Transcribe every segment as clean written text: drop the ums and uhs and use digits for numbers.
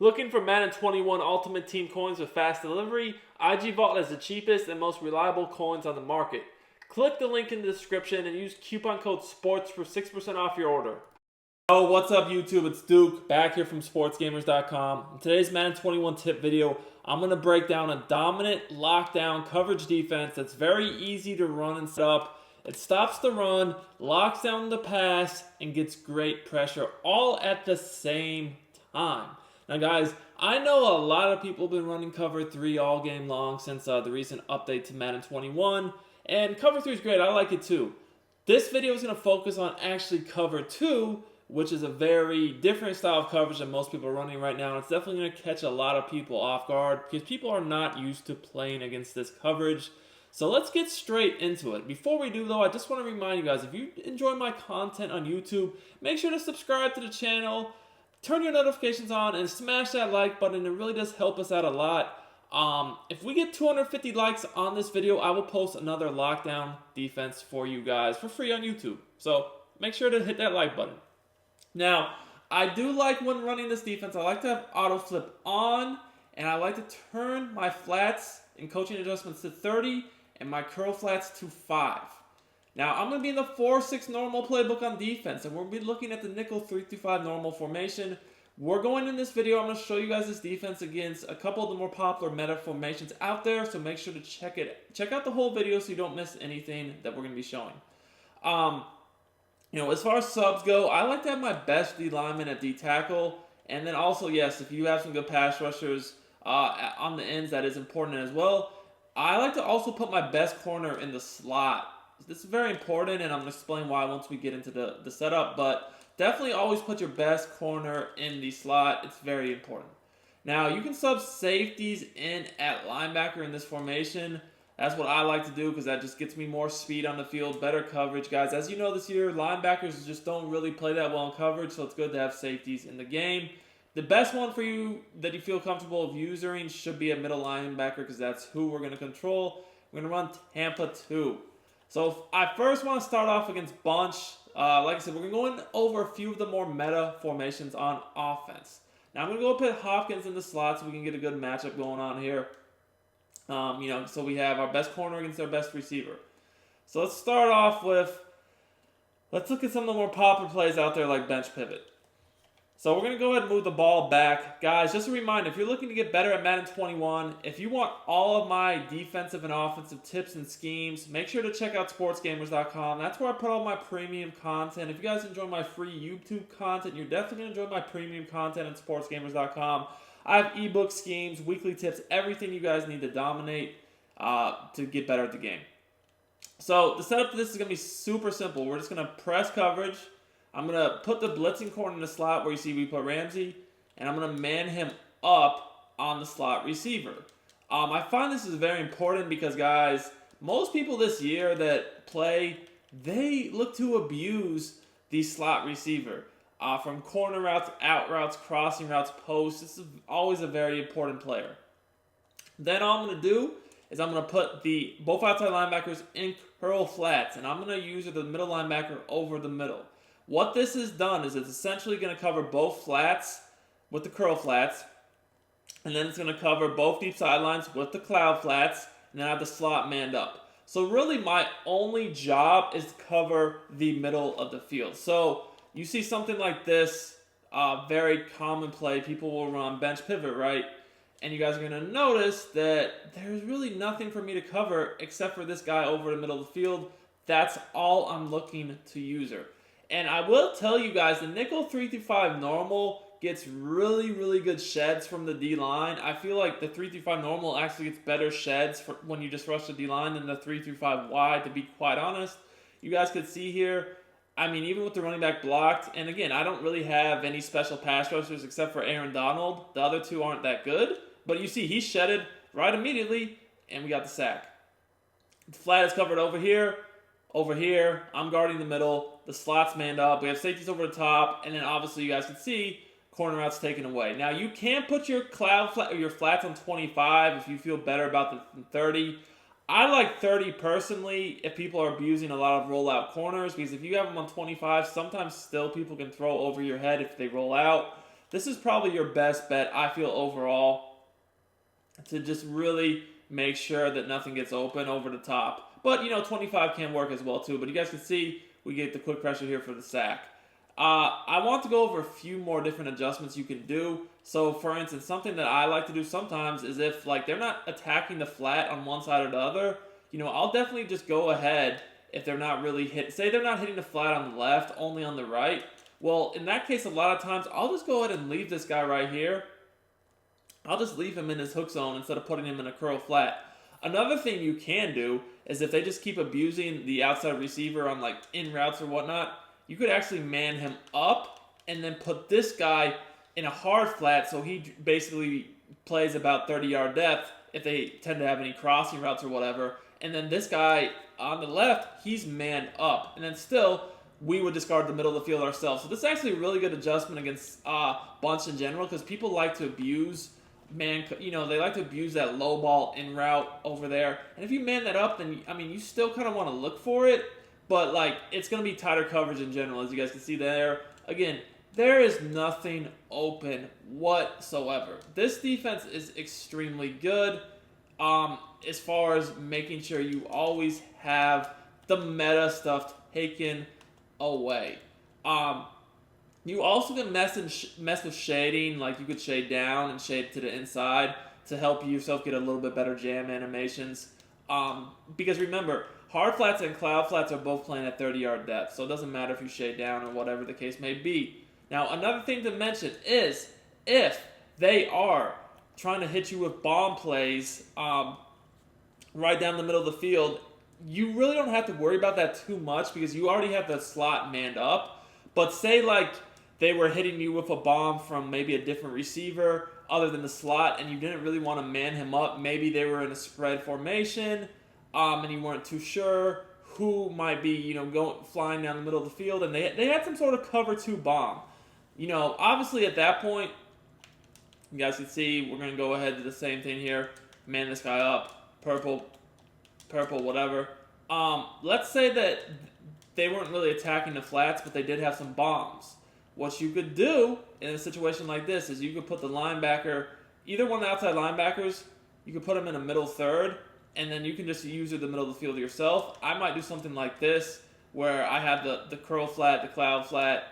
Looking for Madden 21 Ultimate Team coins with fast delivery? IG Vault has the cheapest and most reliable coins on the market. Click the link in the description and use coupon code SPORTS for 6% off your order. Oh, what's up YouTube? It's Duke, back here from sportsgamers.com. In today's Madden 21 tip video, I'm going to break down a dominant lockdown coverage defense that's very easy to run and set up. It stops the run, locks down the pass, and gets great pressure all at the same time. Now guys, I know a lot of people have been running cover 3 all game long since the recent update to Madden 21, and cover 3 is great, I like it too. This video is going to focus on actually cover 2, which is a very different style of coverage than most people are running right now. It's definitely going to catch a lot of people off guard because people are not used to playing against this coverage. So let's get straight into it. Before we do though, I just want to remind you guys, if you enjoy my content on YouTube, make sure to subscribe to the channel, turn your notifications on, and smash that like button. It really does help us out a lot. If we get 250 likes on this video, I will post another lockdown defense for you guys for free on YouTube. So make sure to hit that like button. Now, I do like when running this defense, I like to have auto flip on, and I like to turn my flats and coaching adjustments to 30 and my curl flats to 5. Now, I'm going to be in the 4-6 normal playbook on defense, and we'll be looking at the nickel 3-5 normal formation. We're going in this video, I'm going to show you guys this defense against a couple of the more popular meta formations out there, so make sure to check out the whole video so you don't miss anything that we're going to be showing. As far as subs go, I like to have my best D lineman at D tackle, and then also, yes, if you have some good pass rushers on the ends, that is important as well. I like to also put my best corner in the slot. This is very important, and I'm going to explain why once we get into the setup, but definitely always put your best corner in the slot. It's very important. Now, you can sub safeties in at linebacker in this formation. That's what I like to do because that just gets me more speed on the field, better coverage. Guys, as you know this year, linebackers just don't really play that well in coverage, so it's good to have safeties in the game. The best one for you that you feel comfortable of using should be a middle linebacker because that's who we're going to control. We're going to run Tampa 2. So I first want to start off against bunch. Like I said, we're going over a few of the more meta formations on offense. Now I'm going to go put Hopkins in the slot so we can get a good matchup going on here. So we have our best corner against our best receiver. So let's start off with, let's look at some of the more popular plays out there like bench pivot. So we're going to go ahead and move the ball back. Guys, just a reminder, if you're looking to get better at Madden 21, if you want all of my defensive and offensive tips and schemes, make sure to check out sportsgamers.com. That's where I put all my premium content. If you guys enjoy my free YouTube content, you're definitely going to enjoy my premium content at sportsgamers.com. I have ebook schemes, weekly tips, everything you guys need to dominate to get better at the game. So the setup for this is going to be super simple. We're just going to press coverage. I'm going to put the blitzing corner in the slot where you see we put Ramsey, and I'm going to man him up on the slot receiver. I find this is very important because, guys, most people this year that play, they look to abuse the slot receiver. From corner routes, out routes, crossing routes, posts. This is always a very important player. Then all I'm going to do is I'm going to put both outside linebackers in curl flats, and I'm going to use the middle linebacker over the middle. What this has done is it's essentially going to cover both flats with the curl flats, and then it's going to cover both deep sidelines with the cloud flats, and then I have the slot manned up. So really my only job is to cover the middle of the field. So you see something like this, very common play. People will run bench pivot, right? And you guys are going to notice that there's really nothing for me to cover except for this guy over the middle of the field. That's all I'm looking to use her. And I will tell you guys, the nickel 3-5 normal gets really, really good sheds from the D-line. I feel like the 3-5 normal actually gets better sheds when you just rush the D-line than the 3-5 wide, to be quite honest. You guys could see here, I mean, even with the running back blocked, and again, I don't really have any special pass rushers except for Aaron Donald. The other two aren't that good. But you see, he shedded right immediately, and we got the sack. The flat is covered over here. Over here, I'm guarding the middle. The slot's manned up. We have safeties over the top. And then obviously you guys can see corner routes taken away. Now you can put your cloud flat or your flats on 25 if you feel better about the 30. I like 30 personally if people are abusing a lot of rollout corners, because if you have them on 25, sometimes still people can throw over your head if they roll out. this is probably your best bet, I feel, overall, to just really make sure that nothing gets open over the top. But, 25 can work as well, too. But you guys can see we get the quick pressure here for the sack. I want to go over a few more different adjustments you can do. So, for instance, something that I like to do sometimes is if, they're not attacking the flat on one side or the other, I'll definitely just go ahead if they're not really say they're not hitting the flat on the left, only on the right. Well, in that case, a lot of times, I'll just go ahead and leave this guy right here. I'll just leave him in his hook zone instead of putting him in a curl flat. Another thing you can do is if they just keep abusing the outside receiver on in routes or whatnot, you could actually man him up and then put this guy in a hard flat so he basically plays about 30-yard depth if they tend to have any crossing routes or whatever. And then this guy on the left, he's manned up. And then still, we would discard the middle of the field ourselves. So this is actually a really good adjustment against bunch in general because people like to abuse they like to abuse that low ball in route over there. And if you man that up, then, you still kind of want to look for it. But, it's going to be tighter coverage in general, as you guys can see there. Again, there is nothing open whatsoever. This defense is extremely good as far as making sure you always have the meta stuff taken away. You also can mess with shading, you could shade down and shade to the inside to help yourself get a little bit better jam animations. Because remember, hard flats and cloud flats are both playing at 30-yard depth, so it doesn't matter if you shade down or whatever the case may be. Now, another thing to mention is if they are trying to hit you with bomb plays right down the middle of the field, you really don't have to worry about that too much because you already have the slot manned up. But say they were hitting you with a bomb from maybe a different receiver other than the slot and you didn't really want to man him up. Maybe they were in a spread formation and you weren't too sure who might be, flying down the middle of the field, and they had some sort of cover 2 bomb. Obviously at that point, you guys can see we're going to go ahead to the same thing here. Man this guy up. Purple, whatever. Let's say that they weren't really attacking the flats, but they did have some bombs. What you could do in a situation like this is you could put the linebacker, either one of the outside linebackers, you could put them in a middle third, and then you can just use the middle of the field yourself. I might do something like this, where I have the curl flat, the cloud flat,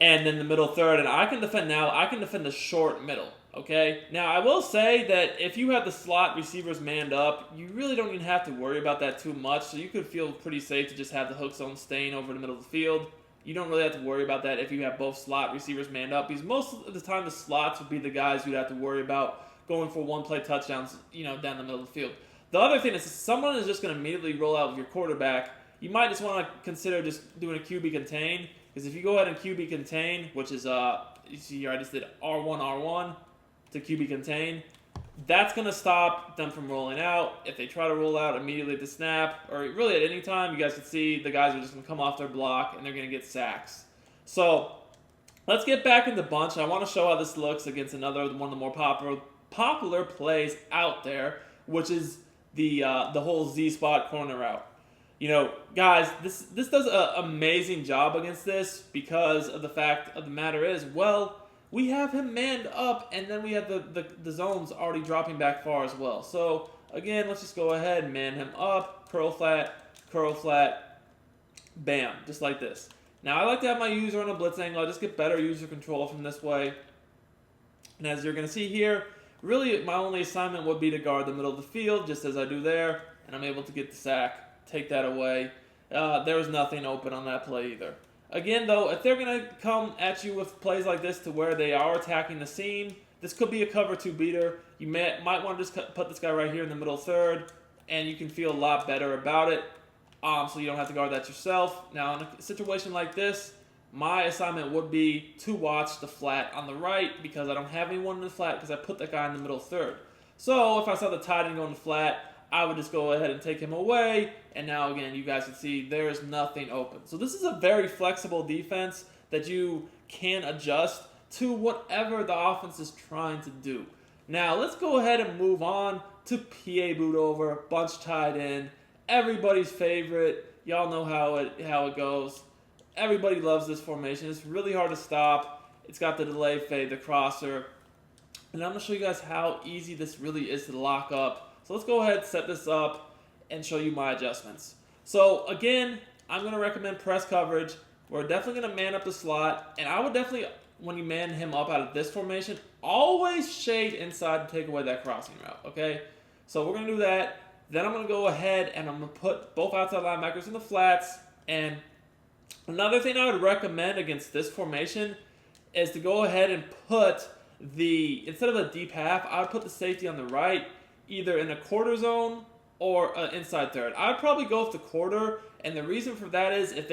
and then the middle third, and I can defend the short middle, okay? Now, I will say that if you have the slot receivers manned up, you really don't even have to worry about that too much, so you could feel pretty safe to just have the hook zone staying over the middle of the field. You don't really have to worry about that if you have both slot receivers manned up, because most of the time the slots would be the guys you'd have to worry about going for one-play touchdowns, down the middle of the field. The other thing is, if someone is just going to immediately roll out with your quarterback, you might just want to consider just doing a QB contain, because if you go ahead and QB contain, which is, you see here I just did R1 to QB contain, that's going to stop them from rolling out. If they try to roll out immediately at the snap, or really at any time, you guys can see the guys are just going to come off their block and they're going to get sacks. So let's get back into bunch. I want to show how this looks against another one of the more popular plays out there, which is the whole Z-spot corner route. Guys, this does an amazing job against this because of the fact of the matter is, we have him manned up, and then we have the zones already dropping back far as well. So, again, let's just go ahead and man him up, curl flat, bam, just like this. Now, I like to have my user on a blitz angle. I just get better user control from this way. And as you're going to see here, really my only assignment would be to guard the middle of the field, just as I do there, and I'm able to get the sack, take that away. There was nothing open on that play either. Again, though, if they're going to come at you with plays like this to where they are attacking the seam, this could be a cover 2 beater. You might want to just put this guy right here in the middle third, and you can feel a lot better about it, so you don't have to guard that yourself. Now, in a situation like this, my assignment would be to watch the flat on the right because I don't have anyone in the flat because I put that guy in the middle third. So if I saw the tight end going flat, I would just go ahead and take him away. And now, again, you guys can see there's nothing open. So this is a very flexible defense that you can adjust to whatever the offense is trying to do. Now, let's go ahead and move on to PA boot over, bunch tight end, everybody's favorite. Y'all know how it goes. Everybody loves this formation. It's really hard to stop. It's got the delay fade, the crosser. And I'm going to show you guys how easy this really is to lock up. So let's go ahead, set this up, and show you my adjustments. So again, I'm going to recommend press coverage. We're definitely going to man up the slot. And I would definitely, when you man him up out of this formation, always shade inside to take away that crossing route, okay? So we're going to do that. Then I'm going to go ahead and I'm going to put both outside linebackers in the flats. And another thing I would recommend against this formation is to go ahead and put instead of a deep half, I would put the safety on the right, either in a quarter zone or inside third. I would probably go with the quarter, and the reason for that is if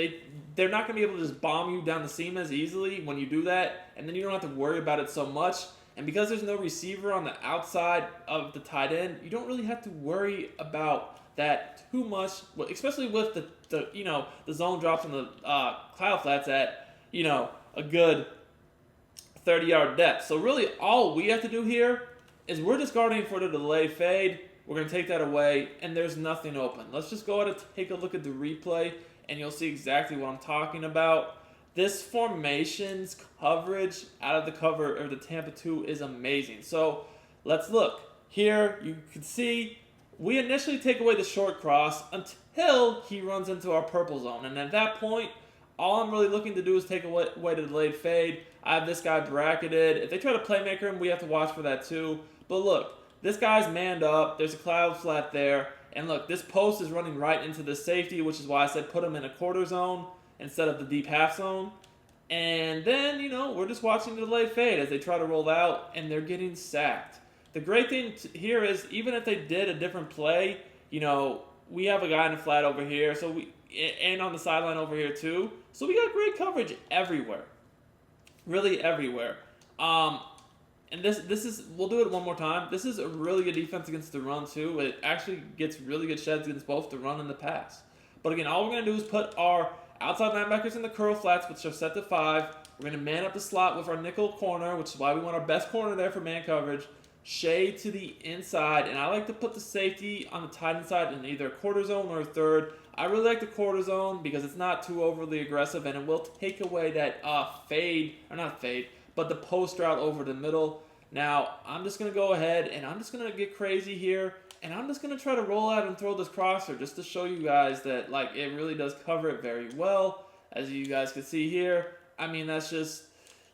they're not going to be able to just bomb you down the seam as easily when you do that, and then you don't have to worry about it so much. And because there's no receiver on the outside of the tight end, you don't really have to worry about that too much, especially with the zone drops on the cloud flats at a good 30-yard depth. So really all we have to do here is we're just guarding for the delay fade. We're going to take that away, and there's nothing open. Let's just go ahead and take a look at the replay, and you'll see exactly what I'm talking about. This formation's coverage out of the cover, or the Tampa 2, is amazing. So let's look. Here you can see we initially take away the short cross until he runs into our purple zone. And at that point, all I'm really looking to do is take away the delayed fade. I have this guy bracketed. If they try to playmaker him, we have to watch for that too. But look, this guy's manned up. There's a cloud flat there. And look, this post is running right into the safety, which is why I said put him in a quarter zone instead of the deep half zone. And then, we're just watching the delayed fade as they try to roll out, and they're getting sacked. The great thing here is, even if they did a different play, we have a guy in the flat over here, and on the sideline over here too. So we got great coverage everywhere. Really everywhere. And this is, we'll do it one more time. This is a really good defense against the run too. It actually gets really good sheds against both the run and the pass. But again, all we're going to do is put our outside linebackers in the curl flats, which are set to 5. We're going to man up the slot with our nickel corner, which is why we want our best corner there for man coverage. Shade to the inside, and I like to put the safety on the tight end side in either a quarter zone or a third. I really like the quarter zone because it's not too overly aggressive, and it will take away that but the post route over the middle. Now, I'm just going to go ahead, and I'm just going to get crazy here, and I'm just going to try to roll out and throw this crosser just to show you guys that, it really does cover it very well. As you guys can see here, I mean, that's just,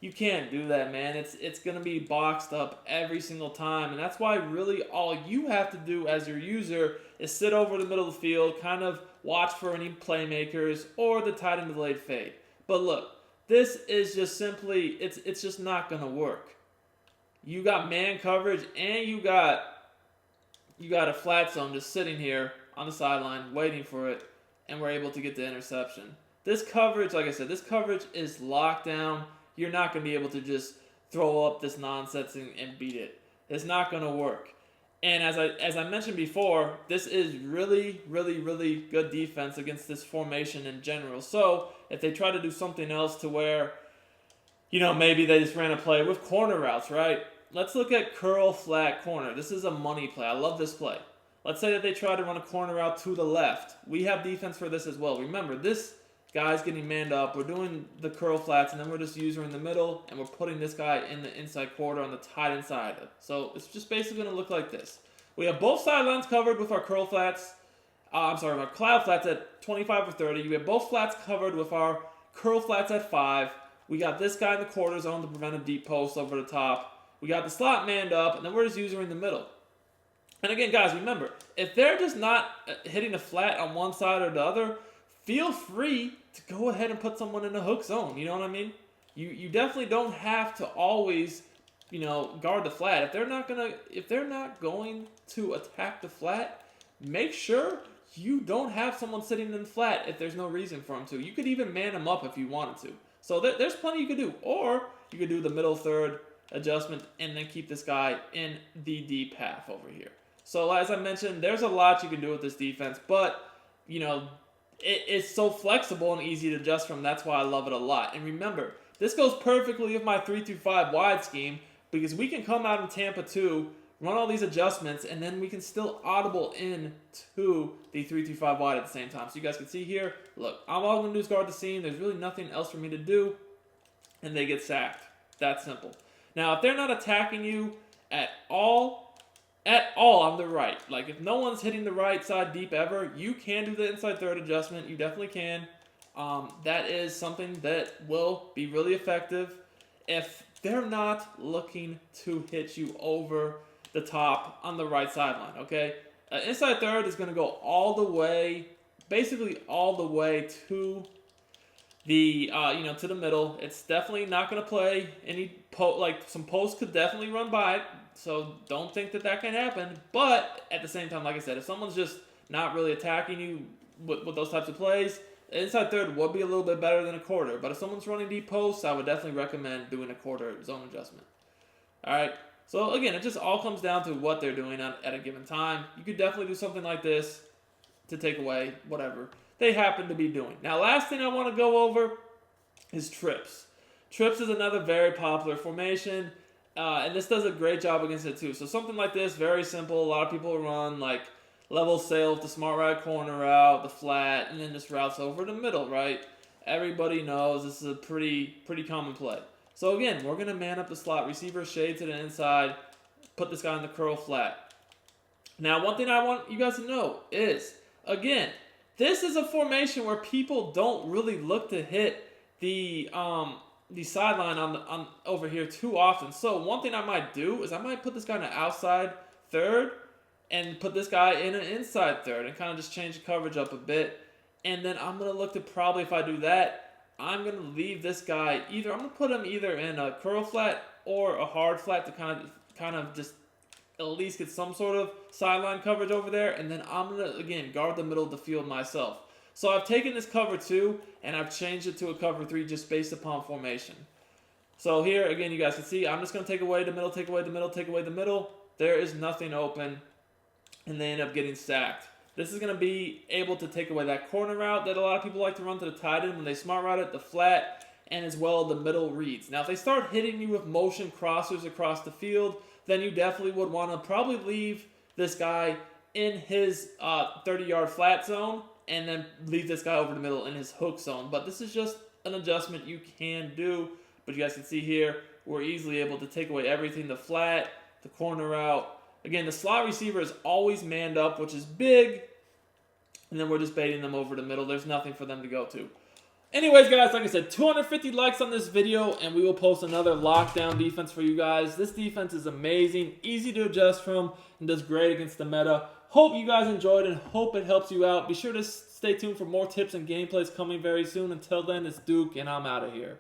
you can't do that, man. It's going to be boxed up every single time, and that's why really all you have to do as your user is sit over the middle of the field, kind of watch for any playmakers or the tight end delayed fade. But look, this is just simply, it's just not going to work. You got man coverage, and you got a flat zone just sitting here on the sideline waiting for it, and we're able to get the interception. This coverage, like I said, this coverage is locked down. You're not going to be able to just throw up this nonsense and beat it. It's not going to work. And as I mentioned before, this is really, really, really good defense against this formation in general. So if they try to do something else to where, maybe they just ran a play with corner routes, right? Let's look at curl flat corner. This is a money play. I love this play. Let's say that they try to run a corner route to the left. We have defense for this as well. Remember, this guy's getting manned up. We're doing the curl flats, and then we're just using in the middle, and we're putting this guy in the inside quarter on the tight end side. So it's just basically going to look like this. We have both sidelines covered with our curl flats. Our cloud flats at 25 or 30. We have both flats covered with our curl flats at 5. We got this guy in the quarter zone to prevent a deep post over the top. We got the slot manned up, and then we're just using in the middle. And again, guys, remember, if they're just not hitting the flat on one side or the other, feel free to go ahead and put someone in the hook zone. You know what I mean? You definitely don't have to always, guard the flat. If they're not going to attack the flat, make sure you don't have someone sitting in the flat if there's no reason for them to. You could even man them up if you wanted to. So there's plenty you could do. Or you could do the middle third adjustment and then keep this guy in the deep half over here. So as I mentioned, there's a lot you can do with this defense, but it's so flexible and easy to adjust from. That's why I love it a lot. And remember, this goes perfectly with my 3-5 wide scheme because we can come out in Tampa 2, run all these adjustments, and then we can still audible in to the 3-5 wide at the same time. So you guys can see here, look, all I'm going to do is guard the seam. There's really nothing else for me to do, and they get sacked. That simple. Now, if they're not attacking you at all on the right, like if no one's hitting the right side deep ever, you can do the inside third adjustment. You definitely can. That is something that will be really effective if they're not looking to hit you over the top on the right sideline, okay? Inside third is going to go all the way, basically all the way to the to the middle. It's definitely not going to play any like some posts could definitely run by it, so don't think that can happen. But at the same time, like I said, if someone's just not really attacking you with those types of plays, inside third would be a little bit better than a quarter. But if someone's running deep posts, I would definitely recommend doing a quarter zone adjustment. All right. So again, it just all comes down to what they're doing at a given time. You could definitely do something like this to take away whatever they happen to be doing. Now, last thing I want to go over is trips. Trips is another very popular formation, and this does a great job against it too. So something like this, very simple. A lot of people run like level sail with the smart right corner route, the flat, and then just routes over the middle, right? Everybody knows this is a pretty common play. So again, we're going to man up the slot receiver, shade to the inside, put this guy in the curl flat. Now, one thing I want you guys to know is, again, this is a formation where people don't really look to hit the sideline on over here too often. So one thing I might do is I might put this guy in the outside third and put this guy in an inside third and kind of just change the coverage up a bit. And then I'm going to look to probably, if I do that, I'm going to leave this guy I'm going to put him either in a curl flat or a hard flat to kind of just at least get some sort of sideline coverage over there. And then I'm going to, again, guard the middle of the field myself. So I've taken this cover 2 and I've changed it to a cover 3 just based upon formation. So here, again, you guys can see, I'm just going to take away the middle, take away the middle, take away the middle. There is nothing open, and they end up getting sacked. This is going to be able to take away that corner route that a lot of people like to run to the tight end when they smart route it, the flat, and as well the middle reads. Now, if they start hitting you with motion crossers across the field, then you definitely would want to probably leave this guy in his 30-yard flat zone and then leave this guy over the middle in his hook zone. But this is just an adjustment you can do. But you guys can see here, we're easily able to take away everything, the flat, the corner route. Again, the slot receiver is always manned up, which is big, and then we're just baiting them over the middle. There's nothing for them to go to. Anyways, guys, like I said, 250 likes on this video, and we will post another lockdown defense for you guys. This defense is amazing, easy to adjust from, and does great against the meta. Hope you guys enjoyed and hope it helps you out. Be sure to stay tuned for more tips and gameplays coming very soon. Until then, it's Duke, and I'm out of here.